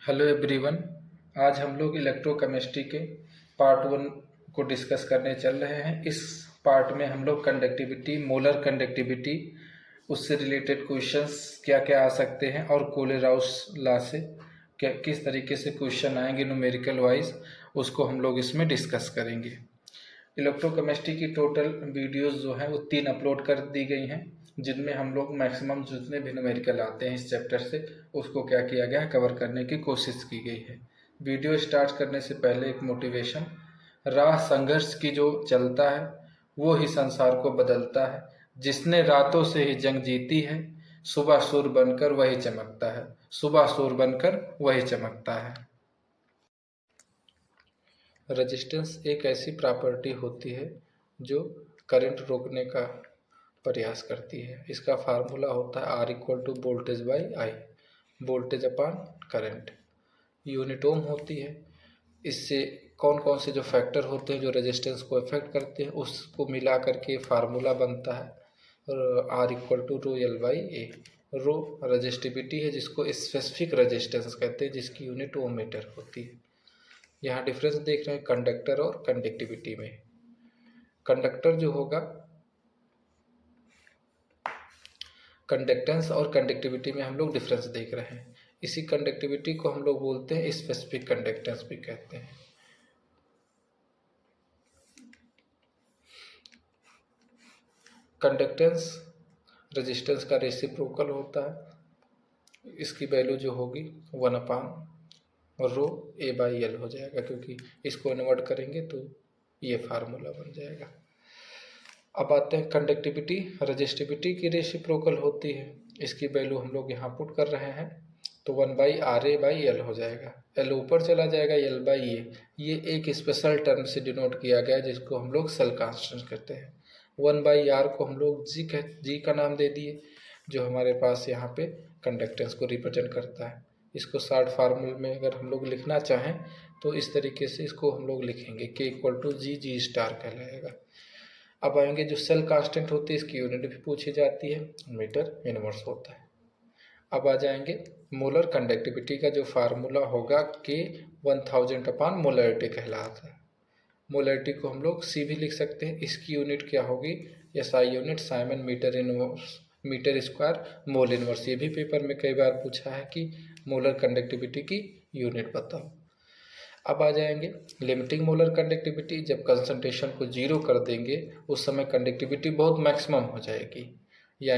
Hello everyone. आज हम लोग इलेक्ट्रोकेमिस्ट्री के पार्ट 1 को डिस्कस करने चल रहे हैं। इस पार्ट में हम लोग कंडक्टिविटी, मोलर कंडक्टिविटी, उससे रिलेटेड क्वेश्चंस क्या क्या आ सकते हैं और कोलेराउस लॉ से क्या किस तरीके से क्वेश्चन आएंगे न्यूमेरिकल वाइज, उसको हम लोग इसमें डिस्कस करेंगे। इलेक्ट्रोकेमिस्ट्री की टोटल वीडियोस जो हैं वो 3 अपलोड कर दी गई हैं, जिनमें हम लोग मैक्सिमम जितने भी न्यूमेरिकल आते हैं इस चैप्टर से उसको क्या किया गया है, कवर करने की कोशिश की गई है। वीडियो स्टार्ट करने से पहले एक मोटिवेशन, राह संघर्ष की जो चलता है वो ही संसार को बदलता है। जिसने रातों से ही जंग जीती है, सुबह सूर बनकर वही चमकता है, सुबह सूर बनकर वही चमकता है। रेजिस्टेंस एक ऐसी प्रॉपर्टी होती है जो करंट रोकने का प्रयास करती है। इसका फार्मूला होता है R equal to voltage by I, voltage upon current. Unit ohm होती है। इससे कौन कौन से जो फैक्टर होते हैं जो रेजिस्टेंस को इफेक्ट करते हैं उसको मिला करके फार्मूला बनता है, और R equal to rho l by a. Rho resistivity है जिसको स्पेसिफिक रेजिस्टेंस कहते हैं, जिसकी यूनिट ओम मीटर होती है। यहाँ डिफरेंस देख रहे हैं कंडक्टर और कंडक्टिविटी में। कंडक्टर जो होगा, कंडक्टेंस और कंडक्टिविटी में हम लोग डिफरेंस देख रहे हैं। इसी कंडक्टिविटी को हम लोग बोलते हैं स्पेसिफिक कंडक्टेंस भी कहते हैं। कंडक्टेंस रेजिस्टेंस का रेसिप्रोकल होता है। इसकी वैल्यू जो होगी 1 रो ए बाई एल हो जाएगा, क्योंकि इसको इन्वर्ट करेंगे तो ये फार्मूला बन जाएगा। अब आते हैं कंडक्टिविटी। रजिस्टिविटी की रेसिप्रोकल होती है, इसकी वैल्यू हम लोग यहाँ पुट कर रहे हैं तो 1/RA/L हो जाएगा। L ऊपर चला जाएगा, L/A। ये एक स्पेशल टर्म से डिनोट किया गया जिसको हम लोग सेल कांस्टेंट कहते हैं। 1/R को हम लोग जी का नाम दे दिए, जो हमारे पास यहाँ पे कंडक्टेंस को रिप्रेजेंट करता है। इसको शॉर्ट फार्मूले में अगर हम लोग लिखना चाहें तो इस तरीके से इसको हम लोग लिखेंगे, K equal to G star कहलाएगा। अब आएंगे जो सेल कांस्टेंट होती है, इसकी यूनिट भी पूछी जाती है, मीटर इनवर्स होता है। अब आ जाएंगे मोलर कंडक्टिविटी का जो फार्मूला होगा K 1000 अपॉन मोलरिटी कहलाता है। मोलरिटी को हम लोग C भी लिख सकते हैं। इसकी यूनिट क्या होगी, SI unit siemens metre inverse metre square mole inverse. ये भी पेपर में कई बार पूछा है कि मोलर कंडक्टिविटी की यूनिट बताओ। अब आ जाएंगे लिमिटिंग मोलर कंडक्टिविटी। जब कंसंट्रेशन को 0 कर देंगे उस समय कंडक्टिविटी बहुत मैक्सिमम हो जाएगी, या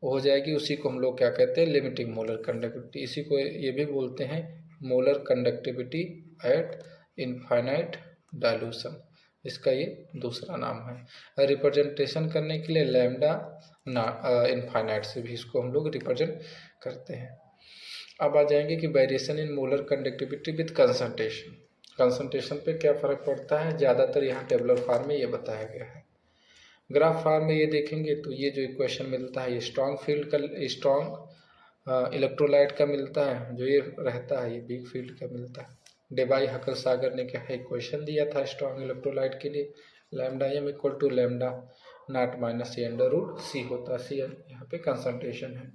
हो जाएगी, उसी को हम लोग क्या कहते हैं, लिमिटिंग मोलर कंडक्टिविटी। इसी को ये भी बोलते हैं molar conductivity eight infinite dilution, इसका ये दूसरा नाम है। रिप्रेजेंटेशन करने के लिए लैम्डा इनफाइनाइट से भी इसको हम लोग रिप्रेजेंट करते हैं। अब आ जाएंगे कि variation in molar conductivity with concentration. Concentration पे क्या फ़र्क पड़ता है, ज़्यादातर यहाँ टेबलर फॉर्म में ये बताया गया है। ग्राफ फॉर्म में ये देखेंगे तो ये जो इक्वेशन मिलता है ये स्ट्रॉन्ग फील्ड का, स्ट्रॉन्ग इलेक्ट्रोलाइट का मिलता है। जो ये रहता है ये वीक फील्ड का मिलता है। डेबाई हकर सागर ने क्या इक्वेशन दिया था स्ट्रॉन्ग इलेक्ट्रोलाइट के लिए, lambda m equal to lambda naught minus c under root c होता है। सी यहाँ पे कंसंट्रेशन है।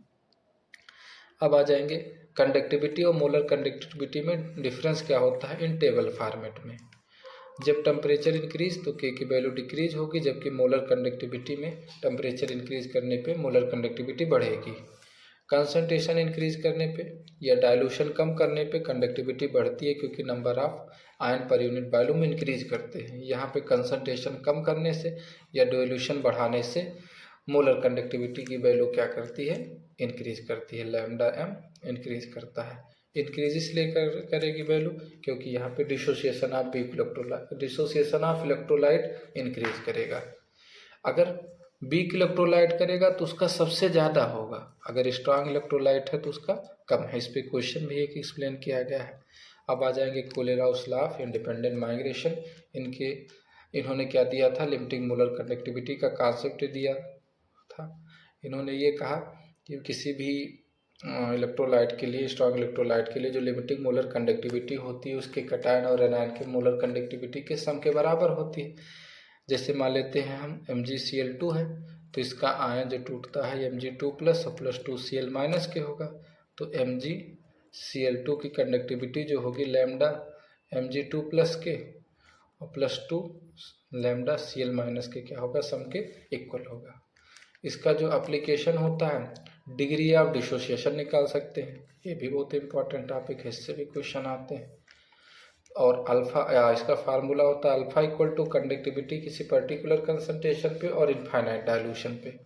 अब आ जाएंगे कंडक्टिविटी और मोलर कंडक्टिविटी में डिफरेंस क्या होता है इन टेबल फॉर्मेट में। जब टेम्परेचर इंक्रीज तो K की वैल्यू डिक्रीज होगी, जबकि मोलर कंडक्टिविटी में टेम्परेचर इंक्रीज करने पे मोलर कंडक्टिविटी बढ़ेगी। कंसंट्रेशन इंक्रीज करने पे या डाइल्यूशन कम करने पे कंडक्टिविटी बढ़ती है, क्योंकि number of ion per unit volume increase करते हैं। यहाँ पे कंसंट्रेशन कम करने से या डाइल्यूशन बढ़ाने से मोलर कंडक्टिविटी की वैल्यू क्या करती है, इंक्रीज करती है। लैम्डा एम इंक्रीज करता है। इंक्रीज इसलिए करेगी वैल्यू क्योंकि यहाँ पे डिसोसिएशन ऑफ इलेक्ट्रोलाइट इंक्रीज करेगा। अगर वीक इलेक्ट्रोलाइट करेगा तो उसका सबसे ज़्यादा होगा, अगर स्ट्रांग इलेक्ट्रोलाइट है तो उसका कम है। इस पर क्वेश्चन भी एक एक्सप्लेन किया गया है। अब आ जाएंगे कोलेराउस लॉ ऑफ इंडिपेंडेंट माइग्रेशन। इन्होंने क्या दिया था, लिमिटिंग मोलर कंडक्टिविटी का कॉन्सेप्ट दिया था। इन्होंने ये कहा कि किसी भी इलेक्ट्रोलाइट के लिए, स्ट्रॉन्ग इलेक्ट्रोलाइट के लिए जो लिमिटिंग मोलर कंडक्टिविटी होती है उसके कटायन और एनायन के मोलर कंडक्टिविटी के सम के बराबर होती है। जैसे मान लेते हैं हम MgCl2 है तो इसका आयन जो टूटता है Mg2 प्लस और +2Cl माइनस के होगा, तो Mg Cl2 की कंडक्टिविटी जो होगी लैम्डा Mg2 प्लस के और प्लस 2 लैम्डा Cl माइनस के क्या होगा, सम के इक्वल होगा। इसका जो एप्लीकेशन होता है डिग्री ऑफ डिसोसिएशन निकाल सकते हैं, ये भी बहुत इंपॉर्टेंट टॉपिक है, इससे भी क्वेश्चन आते हैं। और अल्फा इसका फार्मूला होता है अल्फा इक्वल टू कंडक्टिविटी किसी पर्टिकुलर कंसंट्रेशन पे और इनफाइनाइट डाइल्यूशन पे।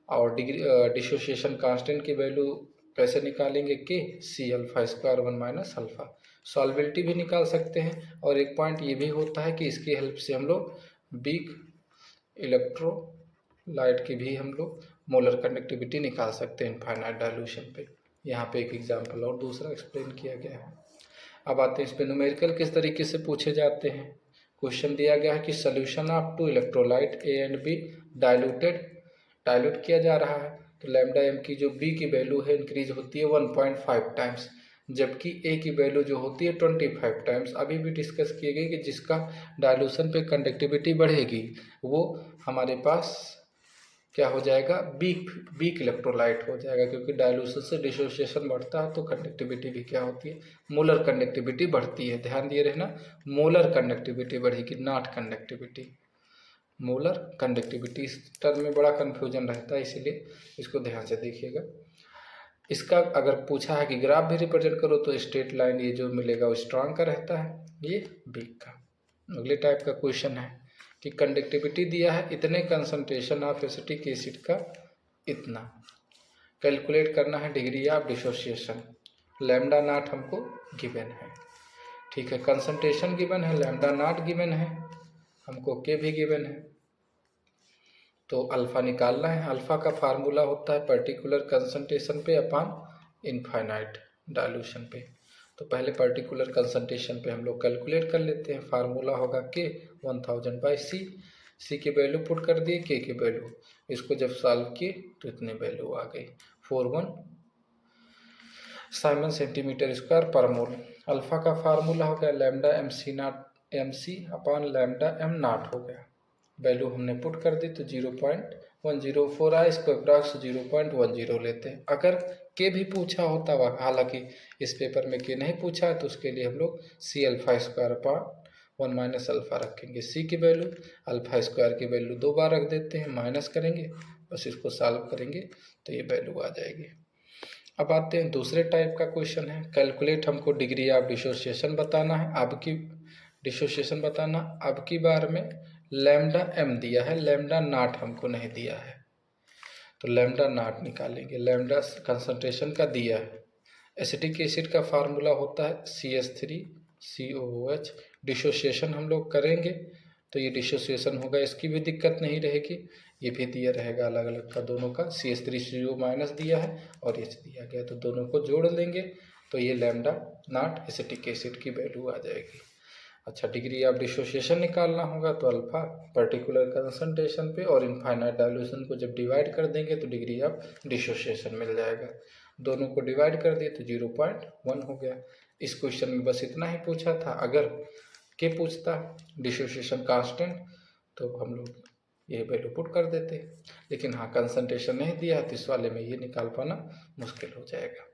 और डिग्री डिसोसिएशन कांस्टेंट की वैल्यू कैसे निकालेंगे कि c alpha square 1 minus alpha. Solubility भी निकाल सकते हैं। और एक पॉइंट ये भी होता है कि इसकी हेल्प से हम लोग वीक इलेक्ट्रोलाइट की भी हम लोग मोलर कंडक्टिविटी निकाल सकते हैं इनफाइनाइट डाइल्यूशन पे। यहाँ पे एक एग्जाम्पल और दूसरा एक्सप्लेन किया गया है। अब आते हैं इस पे न्यूमेरिकल किस तरीके से पूछे जाते हैं। क्वेश्चन दिया गया है कि solution of two electrolyte A and B dilute किया जा रहा है, तो लैम्डा एम की जो बी की वैल्यू है इंक्रीज होती है 1.5 टाइम्स, जबकि ए की वैल्यू जो होती है 25 टाइम्स। अभी भी डिस्कस किए गए कि जिसका डाइल्यूशन पे कंडक्टिविटी बढ़ेगी वो हमारे पास क्या हो जाएगा, वीक इलेक्ट्रोलाइट हो जाएगा, क्योंकि डाइल्यूशन से डिसोसिएशन बढ़ता है तो कंडक्टिविटी भी क्या होती है, मोलर कंडक्टिविटी बढ़ती है। ध्यान दिए रहना, मोलर कंडक्टिविटी बढ़ेगी, नॉट कंडक्टिविटी। मोलर कंडक्टिविटी इस टर्म में बड़ा कन्फ्यूजन रहता है, इसीलिए इसको ध्यान से देखिएगा। इसका अगर पूछा है कि ग्राफ भी रिप्रेजेंट करो तो स्ट्रेट लाइन ये जो मिलेगा वो स्ट्रांग का रहता है, ये वीक का। अगले टाइप का क्वेश्चन है कि कंडक्टिविटी दिया है इतने कंसंट्रेशन ऑफ एसिटिक एसिड का इतना, कैलकुलेट करना है degree of dissociation. Lambda naught हमको गिवन है, ठीक है, कंसंट्रेशन गिवन है, लैम्डा नॉट गिवन है, हमको के भी गिवन है, तो अल्फ़ा निकालना है। अल्फ़ा का फार्मूला होता है पर्टिकुलर कंसंट्रेशन पे अपॉन इनफाइनाइट डाइल्यूशन पे। तो पहले पर्टिकुलर कंसंट्रेशन पे हम लोग कैलकुलेट कर लेते हैं। फार्मूला होगा के 1000 बाई सी की वैल्यू पुट कर दिए, के की वैल्यू, इसको जब सॉल्व किए तो इतनी वैल्यू आ गई 41 साइमन सेंटीमीटर स्क्वायर पर मोल। अल्फ़ा का फार्मूला हो गया lambda m c upon lambda m not हो गया, वैल्यू हमने पुट कर दी तो 0.104 आया, इसको अप्रॉक्स 0.10 लेते हैं। अगर के भी पूछा होता वह, हालांकि इस पेपर में के नहीं पूछा है, तो उसके लिए हम लोग C alpha square upon 1 minus alpha रखेंगे। सी की वैल्यू अल्फा स्क्वायर की वैल्यू 2 बार रख देते हैं, माइनस करेंगे, बस इसको सॉल्व करेंगे तो ये वैल्यू आ जाएगी। अब आते हैं दूसरे टाइप का क्वेश्चन है, कैलकुलेट हमको डिग्री ऑफ डिसोसिएशन बताना है। अब की डिसोसिएशन बताना, अब की बार में लैम्डा एम दिया है, लैम्डा नॉट हमको नहीं दिया है, तो लैम्डा नॉट निकालेंगे। लैम्डा कंसंट्रेशन का दिया है। एसिटिक एसिड का फार्मूला होता है CH3COOH। डिसोसिएशन हम लोग करेंगे तो ये डिसोसिएशन होगा, इसकी भी दिक्कत नहीं रहेगी, ये भी दिया रहेगा अलग अलग का दोनों का। CH3CO माइनस दिया है और H दिया गया, तो दोनों को जोड़ लेंगे तो ये लैम्डा नॉट एसिटिक एसिड की वैल्यू आ जाएगी। अच्छा, डिग्री ऑफ डिसोसिएशन निकालना होगा तो अल्फा पर्टिकुलर कंसंट्रेशन पे और इनफाइनाइट डाइल्यूशन को जब डिवाइड कर देंगे तो डिग्री ऑफ डिसोसिएशन मिल जाएगा। दोनों को डिवाइड कर दिए तो 0.1 हो गया। इस क्वेश्चन में बस इतना ही पूछा था। अगर के पूछता डिसोसिएशन कांस्टेंट तो हम लोग ये वैल्यू पुट कर देते, लेकिन हाँ कंसंट्रेशन नहीं दिया है तो इस वाले में ये निकाल पाना मुश्किल हो जाएगा।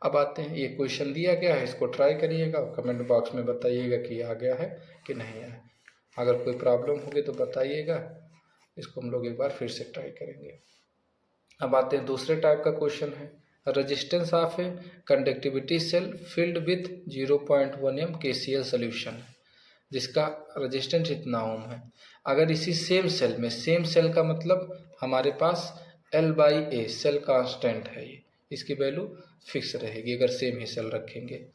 अब आते हैं, ये क्वेश्चन दिया गया है, इसको ट्राई करिएगा और कमेंट बॉक्स में बताइएगा कि आ गया है कि नहीं आया। अगर कोई प्रॉब्लम होगी तो बताइएगा, इसको हम लोग एक बार फिर से ट्राई करेंगे। अब आते हैं दूसरे टाइप का क्वेश्चन है, resistance of a conductivity cell filled with 0.1 m KCl solution, जिसका रेजिस्टेंस इतना ओम है। अगर इसी सेम सेल में, सेम सेल का मतलब हमारे पास L/A सेल कांस्टेंट है, ये इसकी वैल्यू फिक्स रहेगी अगर सेम ही सेल रखेंगे।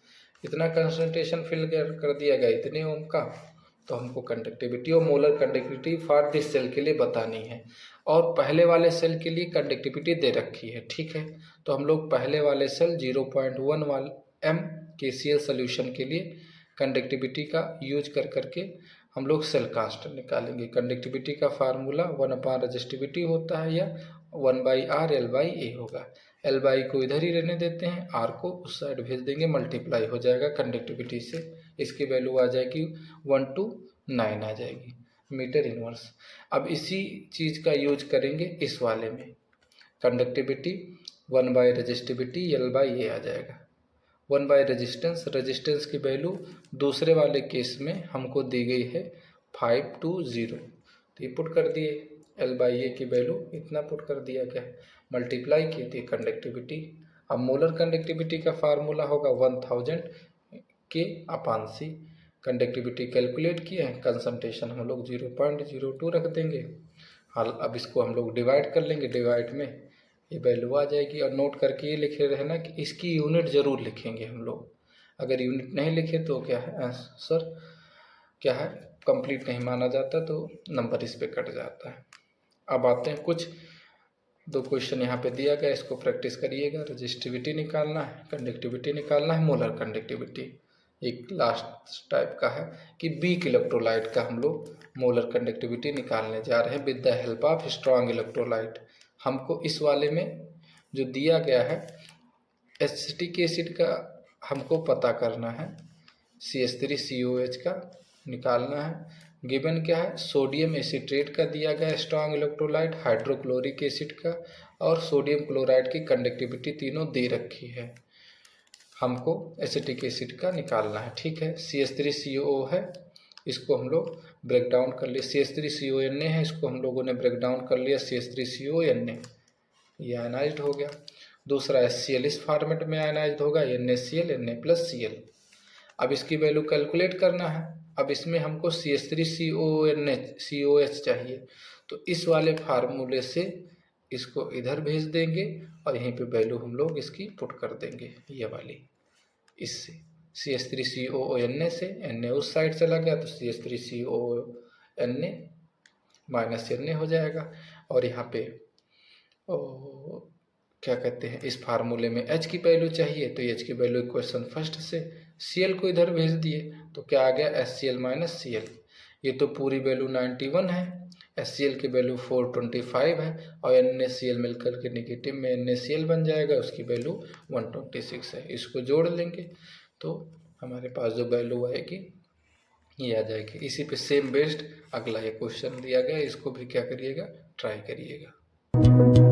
इतना कंसंट्रेशन फिल कर दिया गया इतने ओम का, तो हमको कंडक्टिविटी और molar conductivity for this cell के लिए बतानी है। और पहले वाले सेल के लिए कंडक्टिविटी दे रखी है, ठीक है, तो हम लोग पहले वाले सेल 0.1 m KCl सोल्यूशन के लिए कंडक्टिविटी का यूज कर करके हम लोग सेल कांस्टेंट निकालेंगे। कंडक्टिविटी का फार्मूला 1 रेजिस्टिविटी होता है या 1/R L/A होगा। L/A को इधर ही रहने देते हैं, R को उस साइड भेज देंगे, मल्टीप्लाई हो जाएगा कंडक्टिविटी से, इसकी वैल्यू आ जाएगी 1:9 आ जाएगी मीटर इनवर्स। अब इसी चीज़ का यूज करेंगे इस वाले में, कंडक्टिविटी 1/रेजिस्टिविटी L/A आ जाएगा, 1/रेजिस्टेंस, रेजिस्टेंस की वैल्यू दूसरे वाले केस में हमको दी गई है 520, तो ये पुट कर दिए। L/A की वैल्यू इतना पुट कर दिया, क्या मल्टीप्लाई की थी कंडक्टिविटी। अब मोलर कंडक्टिविटी का फार्मूला होगा 1000 K/C। कंडक्टिविटी कैलकुलेट किए हैं, कंसंट्रेशन हम लोग 0.02 रख देंगे। हाल अब इसको हम लोग डिवाइड कर लेंगे, डिवाइड में ये वैल्यू आ जाएगी। और नोट करके ये लिखे रहना कि इसकी यूनिट ज़रूर लिखेंगे हम लोग, अगर यूनिट नहीं लिखे तो क्या है आंसर क्या है कंप्लीट नहीं माना जाता, तो नंबर इस पे कट जाता है। अब आते हैं कुछ 2 क्वेश्चन यहाँ पे दिया गया, इसको प्रैक्टिस करिएगा। रजिस्टिविटी निकालना है, कंडक्टिविटी निकालना है, मोलर कंडक्टिविटी। एक लास्ट टाइप का है कि वीक इलेक्ट्रोलाइट का हम लोग मोलर कंडक्टिविटी निकालने जा रहे हैं with the help of strong electrolyte. हमको इस वाले में जो दिया गया है एसिटिक एसिड का हमको पता करना है, CH3COH का निकालना है। गिवन क्या है, सोडियम एसिट्रेट का दिया गया स्ट्रॉन्ग इलेक्ट्रोलाइट, हाइड्रोक्लोरिक एसिड का और सोडियम क्लोराइड की कंडक्टिविटी तीनों दे रखी है। हमको एसिटिक एसिड का निकालना है, ठीक है। CH3CO है, इसको हम लोग ब्रेक डाउन कर लिए। CH3CONA है, इसको हम लोगों ने ब्रेक डाउन कर लिया CH3CONA, ये आयनाइज्ड हो गया। दूसरा HCl इस फॉर्मेट में आयनाइज्ड होगा, NaCl Na+Cl। अब इसकी वैल्यू कैलकुलेट करना है। अब इसमें हमको CH3CONH चाहिए, तो इस वाले फार्मूले से इसको इधर भेज देंगे और यहीं पे वैल्यू हम लोग इसकी पुट कर देंगे, ये वाली। इससे CH3CONA से Na उस साइड चला गया तो CH3CONA -Na हो जाएगा। और यहाँ पे क्या कहते हैं, इस फार्मूले में H की वैल्यू चाहिए, तो H की वैल्यू इक्वेशन फर्स्ट से Cl को इधर भेज दिए, तो क्या आ गया HCl -Cl। ये तो पूरी वैल्यू 91 है, HCl की वैल्यू 425 है और NaCl मिलकर के नेगेटिव में NaCl बन जाएगा, उसकी वैल्यू 126 है। इसको जोड़ लेंगे तो हमारे पास जो वैल्यू आएगी ये आ जाएगी। इसी पे सेम बेस्ड अगला ये क्वेश्चन दिया गया, इसको भी क्या करिएगा, ट्राई करिएगा।